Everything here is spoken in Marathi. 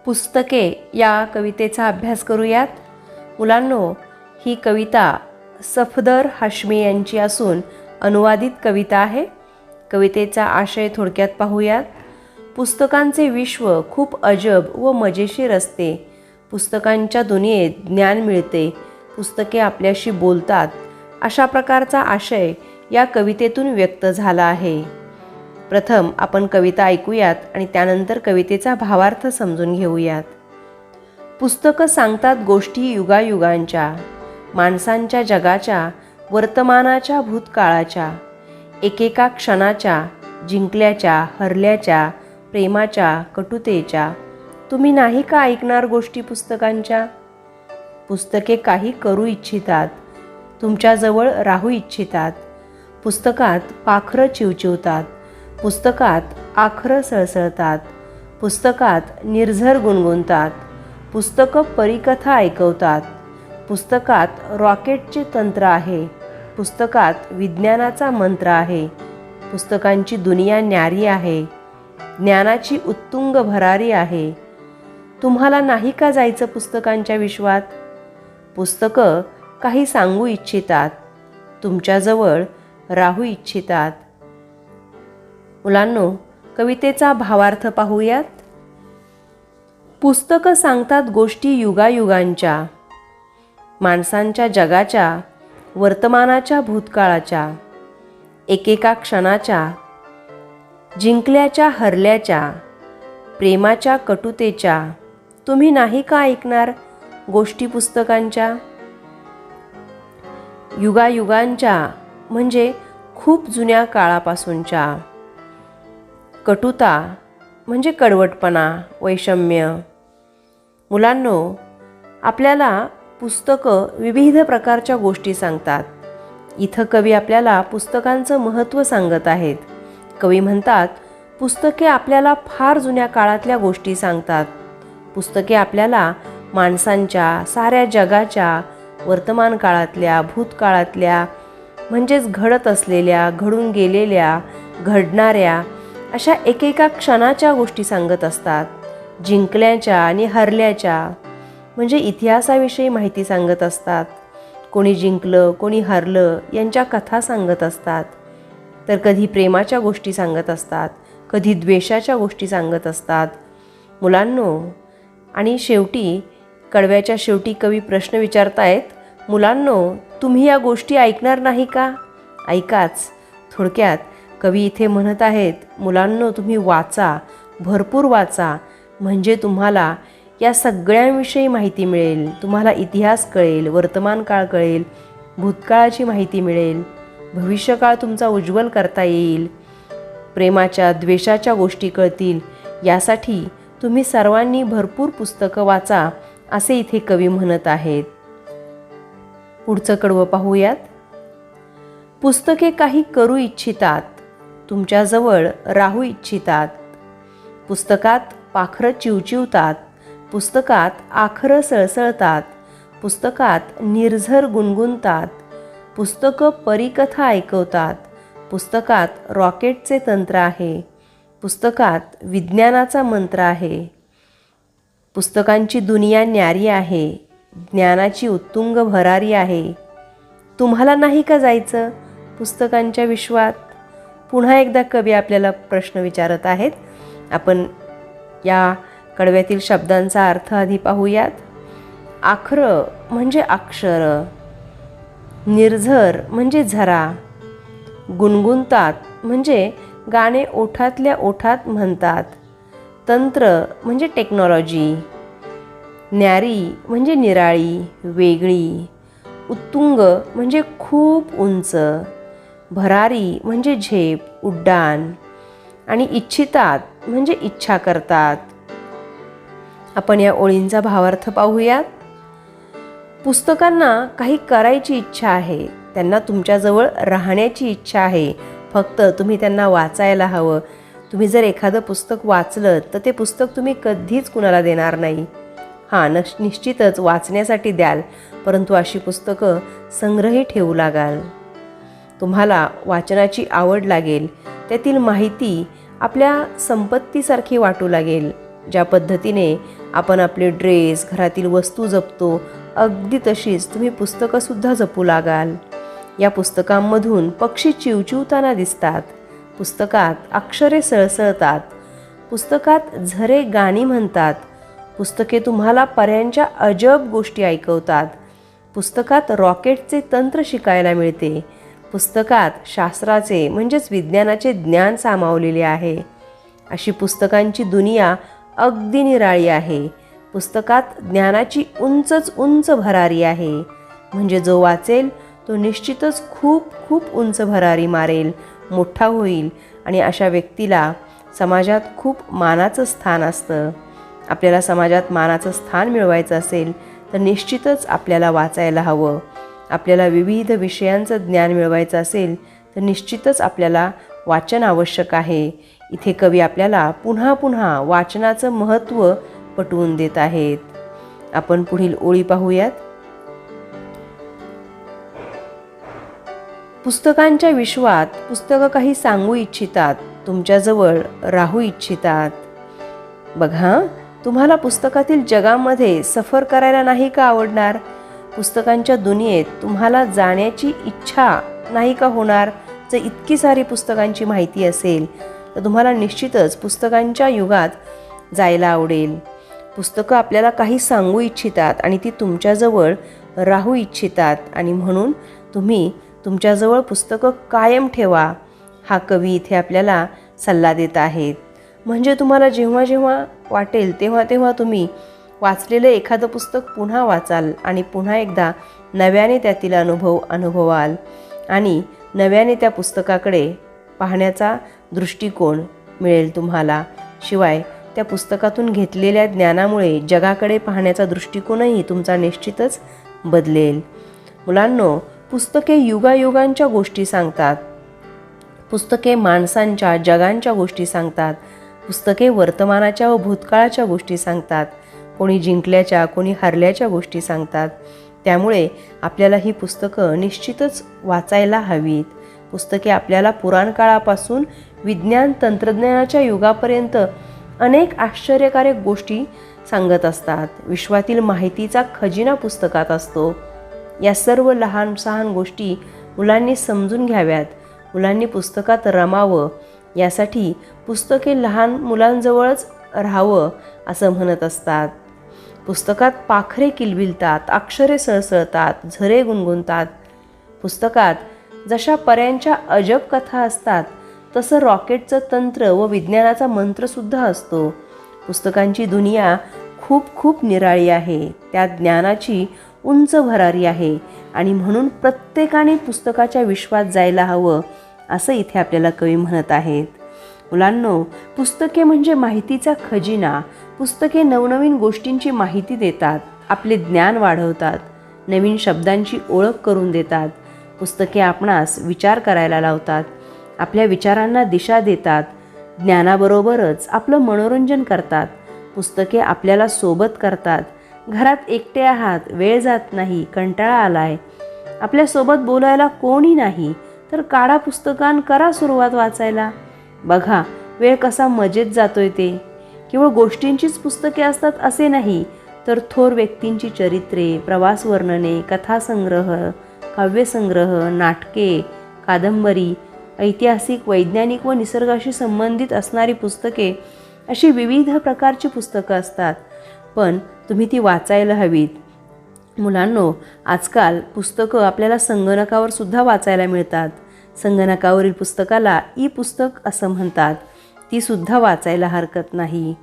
पुस्तके या कवितेचा अभ्यास करूयात. मुलांनो, ही कविता सफदर हाशमी यांची असून अनुवादित कविता आहे. कवितेचा आशय थोडक्यात पाहूयात. पुस्तकांचे विश्व खूप अजब व मजेशीर असते. पुस्तकांच्या दुनियेत ज्ञान मिळते. पुस्तके आपल्याशी बोलतात. अशा प्रकारचा आशय या कवितेतून व्यक्त झाला आहे. प्रथम आपण कविता ऐकूयात आणि त्यानंतर कवितेचा भावार्थ समजून घेऊयात. पुस्तकं सांगतात गोष्टी युगायुगांच्या, माणसांच्या जगाच्या, वर्तमानाच्या, भूतकाळाच्या, एकेका क्षणाच्या, जिंकल्याच्या, हरल्याच्या, प्रेमाच्या, कटुतेच्या. तुम्ही नाही का ऐकणार गोष्टी पुस्तकांच्या? पुस्तके काही करू इच्छितात, तुमच्याजवळ राहू इच्छितात. पुस्तकात पाखरं चिवचिवतात, पुस्तकात आखरं सळसळतात, पुस्तकात निर्झर गुणगुणतात, पुस्तकं परीकथा ऐकवतात. पुस्तकात रॉकेटचे तंत्र आहे, पुस्तकात विज्ञानाचा मंत्र आहे. पुस्तकांची दुनिया न्यारी आहे, ज्ञानाची उत्तुंग भरारी आहे. तुम्हाला नाही का जायचं पुस्तकांच्या विश्वात? पुस्तकं काही सांगू इच्छितात, तुमच्याजवळ राहू इच्छितात. मुलांनो, कवितेचा भावार्थ पाहूयात. पुस्तकं सांगतात गोष्टी युगायुगांच्या, माणसांच्या जगाच्या, वर्तमानाच्या, भूतकाळाच्या, एकेका क्षणाच्या, जिंकल्याच्या, हरल्याच्या, प्रेमाच्या, कटुतेच्या. तुम्ही नाही का ऐकणार गोष्टी पुस्तकांच्या? युगायुगांच्या म्हणजे खूप जुन्या काळापासूनच्या. कटुता म्हणजे कडवटपणा, वैषम्य. मुलांनो, आपल्याला पुस्तकं विविध प्रकारच्या गोष्टी सांगतात. इथं कवी आपल्याला पुस्तकांचं महत्त्व सांगत आहेत. कवी म्हणतात, पुस्तके आपल्याला फार जुन्या काळातल्या गोष्टी सांगतात. पुस्तके आपल्याला माणसांच्या, साऱ्या जगाच्या, वर्तमान काळातल्या, भूतकाळातल्या म्हणजेच घडत असलेल्या, घडून गेलेल्या, घडणाऱ्या अशा एकेका क्षणाच्या गोष्टी सांगत असतात. जिंकल्याच्या आणि हरल्याच्या म्हणजे इतिहासाविषयी माहिती सांगत असतात. कोणी जिंकलं, कोणी हरलं यांच्या कथा सांगत असतात. तर कधी प्रेमाच्या गोष्टी सांगत असतात, कधी द्वेषाच्या गोष्टी सांगत असतात. मुलांनो, आणि शेवटी कडव्याच्या शेवटी कवी प्रश्न विचारतायत, मुलांनो, तुम्ही या गोष्टी ऐकणार नाही का? ऐकाच. थोडक्यात कवी इथे म्हणत आहेत, मुलांनो, तुम्ही वाचा, भरपूर वाचा, म्हणजे तुम्हाला या सगळ्यांविषयी माहिती मिळेल. तुम्हाला इतिहास कळेल, वर्तमान काळ कळेल, भूतकाळाची माहिती मिळेल, भविष्यकाळ तुमचा उज्ज्वल करता येईल, प्रेमाच्या, द्वेषाच्या गोष्टी कळतील. यासाठी तुम्ही सर्वांनी भरपूर पुस्तकं वाचा, असे इथे कवी म्हणत आहेत. पुढचं कडवं पाहूयात. पुस्तके काही करू इच्छितात, तुमच्याजवळ राहू इच्छितात. पुस्तकात पाखरं चिवचिवतात, पुस्तकात आखरं सळसळतात, पुस्तकात निर्झर गुणगुणतात, पुस्तकं परीकथा ऐकवतात. पुस्तकात रॉकेटचे तंत्र आहे, पुस्तकात विज्ञानाचा मंत्र आहे. पुस्तकांची दुनिया न्यारी आहे, ज्ञानाची उत्तुंग भरारी आहे. तुम्हाला नाही का जायचं पुस्तकांच्या विश्वात? पुन्हा एकदा कवी आपल्याला प्रश्न विचारत आहेत. आपण या कडव्यातील शब्दांचा अर्थ आधी पाहूयात. आखरं म्हणजे अक्षर, निर्झर म्हणजे झरा, गुणगुणतात म्हणजे गाणे ओठातल्या ओठात म्हणतात, तंत्र म्हणजे टेक्नॉलॉजी, न्यारी म्हणजे निराळी, वेगळी, उत्तुंग म्हणजे खूप उंच, भरारी म्हणजे झेप, उड्डाण, आणि इच्छितात म्हणजे इच्छा करतात. आपण या ओळींचा भावार्थ पाहूयात. पुस्तकांना काही करायची इच्छा आहे, त्यांना तुमच्याजवळ राहण्याची इच्छा आहे, फक्त तुम्ही त्यांना वाचायला हवं. तुम्ही जर एखादं पुस्तक वाचलं तर ते पुस्तक तुम्ही कधीच कुणाला देणार नाही. निश्चितच वाचण्यासाठी द्याल, परंतु अशी पुस्तकं संग्रही ठेवू लागाल. तुम्हाला वाचनाची आवड लागेल, त्यातील माहिती आपल्या संपत्तीसारखी वाटू लागेल. ज्या पद्धतीने आपण आपले ड्रेस, घरातील वस्तू जपतो, अगदी तशीच तुम्ही पुस्तकंसुद्धा जपू लागाल. या पुस्तकांमधून पक्षी चिवचिवताना दिसतात. पुस्तकात अक्षरे सळसळतात. पुस्तकात झरे गाणी म्हणतात. पुस्तके तुम्हाला पऱ्यांच्या अजब गोष्टी ऐकवतात. पुस्तकात रॉकेटचे तंत्र शिकायला मिळते. पुस्तकात शास्त्राचे म्हणजेच विज्ञानाचे ज्ञान सामावलेले आहे. अशी पुस्तकांची दुनिया अगदी निराळी आहे. पुस्तकात ज्ञानाची उंचच उंच भरारी आहे. म्हणजे जो वाचेल तो निश्चितच खूप खूप उंच भरारी मारेल, मोठा होईल आणि अशा व्यक्तीला समाजात खूप मानाचं स्थान असतं. आपल्याला समाजात मानाचं स्थान मिळवायचं असेल तर निश्चितच आपल्याला वाचायला हवं. आपल्याला विविध विषयांचं ज्ञान मिळवायचं असेल तर निश्चितच आपल्याला वाचन आवश्यक आहे. इथे कवी आपल्याला पुन्हा पुन्हा वाचनाचं महत्त्व पटवून देत आहेत. आपण पुढील ओळी पाहूयात. पुस्तकांच्या विश्वात पुस्तकं काही सांगू इच्छितात, तुमच्याजवळ राहू इच्छितात. बघा, तुम्हाला पुस्तकातील जगामध्ये सफर करायला नाही का आवडणार? पुस्तकांच्या दुनियेत तुम्हाला जाण्याची इच्छा नाही का होणार? जर इतकी सारी पुस्तकांची माहिती असेल तर तुम्हाला निश्चितच पुस्तकांच्या युगात जायला आवडेल. पुस्तकं आपल्याला काही सांगू इच्छितात आणि ती तुमच्याजवळ राहू इच्छितात आणि म्हणून तुम्ही तुमच्याजवळ पुस्तकं कायम ठेवा, हा कवी इथे आपल्याला सल्ला देत आहेत. म्हणजे तुम्हाला जेव्हा जेव्हा वाटेल तेव्हा तेव्हा तुम्ही वाचलेलं एखादं पुस्तक पुन्हा वाचाल आणि पुन्हा एकदा नव्याने त्यातील अनुभव अनुभवाल आणि नव्याने त्या पुस्तकाकडे पाहण्याचा दृष्टिकोन मिळेल तुम्हाला. शिवाय त्या पुस्तकातून घेतलेल्या ज्ञानामुळे जगाकडे पाहण्याचा दृष्टिकोनही तुमचा निश्चितच बदलेल. मुलांनो, पुस्तके युगायुगांच्या गोष्टी सांगतात. पुस्तके माणसांच्या, जगांच्या गोष्टी सांगतात. पुस्तके वर्तमानाच्या व भूतकाळाच्या गोष्टी सांगतात. कोणी जिंकल्याच्या, कोणी हरल्याच्या गोष्टी सांगतात. त्यामुळे आपल्याला ही पुस्तकं निश्चितच वाचायला हवीत. पुस्तके आपल्याला पुराणकाळापासून विज्ञान तंत्रज्ञानाच्या युगापर्यंत अनेक आश्चर्यकारक गोष्टी सांगत असतात. विश्वातील माहितीचा खजिना पुस्तकात असतो. या सर्व लहान सहान गोष्टी मुलांनी समजून घ्याव्यात. मुलांनी पुस्तकात रमावं यासाठी पुस्तके लहान मुलांजवळच राहावं असं म्हणत असतात. पुस्तकात पाखरे किलबिलतात, अक्षरे सळसळतात, झरे गुणगुणतात. पुस्तकात जशा पऱ्यांच्या अजब कथा असतात तसं रॉकेटचं तंत्र व विज्ञानाचा मंत्रसुद्धा असतो. पुस्तकांची दुनिया खूप खूप निराळी आहे. त्यात ज्ञानाची उंच भरारी आहे आणि म्हणून प्रत्येकाने पुस्तकाच्या विश्वात जायला हवं असं इथे आपल्याला कवी म्हणत आहेत. मुलांनो, पुस्तके म्हणजे माहितीचा खजिना. पुस्तके नवनवीन गोष्टींची माहिती देतात, आपले ज्ञान वाढवतात, नवीन शब्दांची ओळख करून देतात. पुस्तके आपणास विचार करायला लावतात, आपल्या विचारांना दिशा देतात. ज्ञानाबरोबरच आपलं मनोरंजन करतात. पुस्तके आपल्याला सोबत करतात. घरात एकटे आहात, वेळ जात नाही, कंटाळा आलाय, आपल्यासोबत बोलायला कोणी नाही, तर काढा पुस्तकान, करा सुरुवात वाचायला. बघा वेळ कसा मजेत जातोय ते. केवळ गोष्टींचीच पुस्तके असतात असे नाही, तर थोर व्यक्तींची चरित्रे, प्रवास वर्णने, कथासंग्रह, काव्यसंग्रह, नाटके, कादंबरी, ऐतिहासिक, वैज्ञानिक व निसर्गाशी संबंधित असणारी पुस्तके, अशी विविध प्रकारची पुस्तकं असतात. पण तुम्ही ती वाचायला हवीत. मुलांनो, आजकाल पुस्तकं आपल्याला संगणकावर सुद्धा वाचायला मिळतात. संगणकावरील पुस्तकाला ई पुस्तक असं म्हणतात. ती सुद्धा वाचायला हरकत नाही.